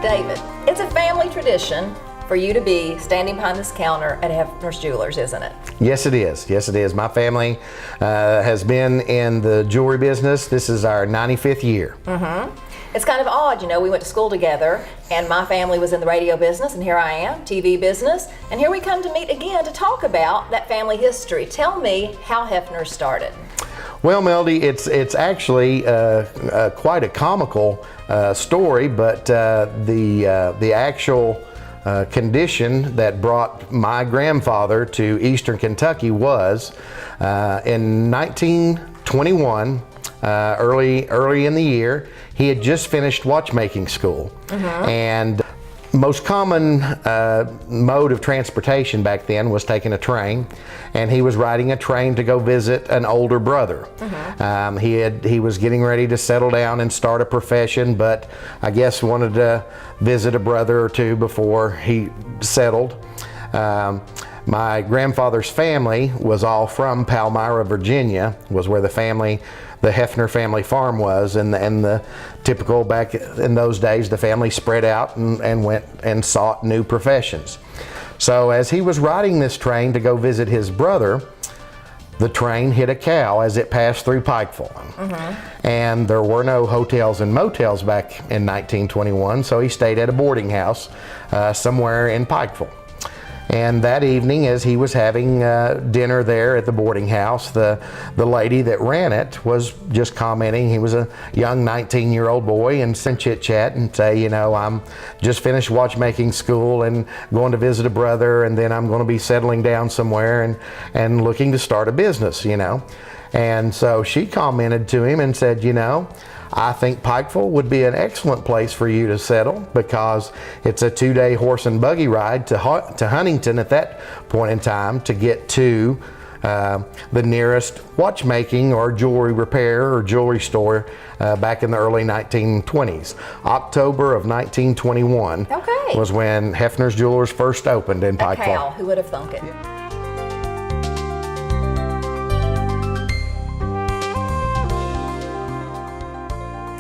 David, it's a family tradition for you to be standing behind this counter at Hefner's Jewelers, isn't it? Yes, it is. Yes, it is. My family has been in the jewelry business. This is our 95th year. It's kind of odd, you know, we went to school together and my family was in the radio business and here I am, TV business, and here we come to meet again to talk about that family history. Tell me how Hefner started. Well, Melody, it's actually quite a comical story, but the actual condition that brought my grandfather to Eastern Kentucky was in 1921, early in the year, he had just finished watchmaking school. And most common mode of transportation back then was taking a train, and he was riding a train to go visit an older brother. He was getting ready to settle down and start a profession, but I guess wanted to visit a brother or two before he settled. My grandfather's family was all from Palmyra, Virginia, was where the Hefner family farm was, and the typical back in those days, the family spread out and went and sought new professions. So as he was riding this train to go visit his brother, the train hit a cow as it passed through Pikeville. And there were no hotels and motels back in 1921, so he stayed at a boarding house somewhere in Pikeville. And that evening, as he was having dinner there at the boarding house, the lady that ran it was just commenting. He was a young 19-year-old boy, and some chit-chat and say, you know, I'm just finished watchmaking school and going to visit a brother, and then I'm going to be settling down somewhere and looking to start a business, you know. And so she commented to him and said, you know, I think Pikeville would be an excellent place for you to settle because it's a 2-day horse and buggy ride to Huntington at that point in time to get to the nearest watchmaking or jewelry repair or jewelry store back in the early 1920s. October of 1921 was when Hefner's Jewelers first opened in Pikeville. Cow, who would have thunk it?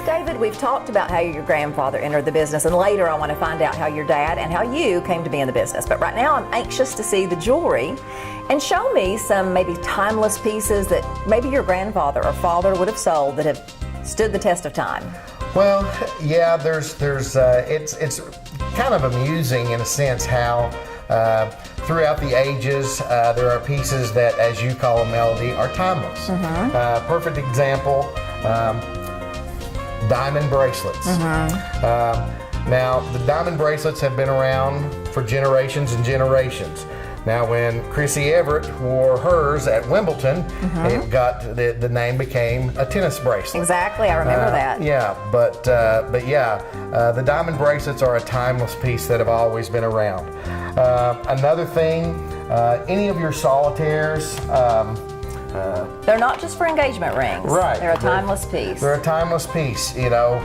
David, we've talked about how your grandfather entered the business, and later I want to find out how your dad and how you came to be in the business. But right now I'm anxious to see the jewelry, and show me some maybe timeless pieces that maybe your grandfather or father would have sold that have stood the test of time. Well, yeah, it's kind of amusing in a sense how throughout the ages there are pieces that, as you call them, Melody, are timeless. Perfect example. Diamond bracelets. Now, the diamond bracelets have been around for generations and generations. Now, when Chrissy Everett wore hers at Wimbledon, it got the name became a tennis bracelet. Exactly, I remember that. Yeah, but yeah, the diamond bracelets are a timeless piece that have always been around. Another thing, any of your solitaires. They're not just for engagement rings. Right. They're a timeless piece. They're a timeless piece, you know.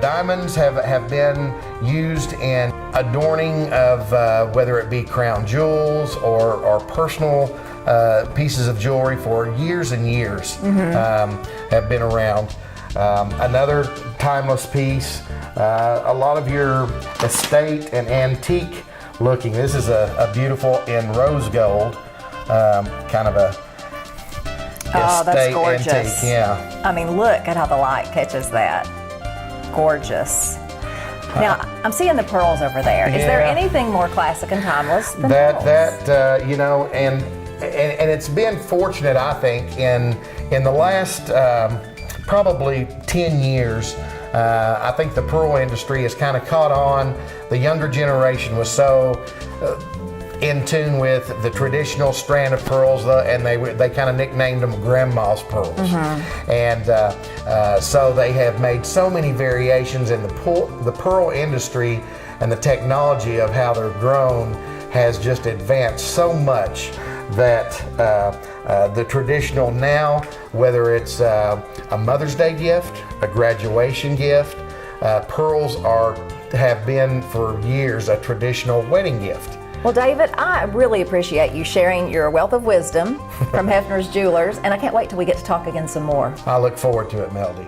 Diamonds have been used in adorning of whether it be crown jewels or personal pieces of jewelry for years and years have been around. Another timeless piece, a lot of your estate and antique looking. This is a beautiful in rose gold, kind of a oh, that's gorgeous. Antique, yeah. I mean, look at how the light catches that. Gorgeous. Now, I'm seeing the pearls over there. Is there anything more classic and timeless than pearls? You know, and it's been fortunate, I think, in the last probably 10 years, I think the pearl industry has kind of caught on. The younger generation was so in tune with the traditional strand of pearls, and they kind of nicknamed them grandma's pearls. And so they have made so many variations in the pearl industry, and the technology of how they're grown has just advanced so much that the traditional now, whether it's a Mother's Day gift, a graduation gift, pearls have been for years a traditional wedding gift. Well, David, I really appreciate you sharing your wealth of wisdom from Hefner's Jewelers, and I can't wait till we get to talk again some more. I look forward to it, Melody.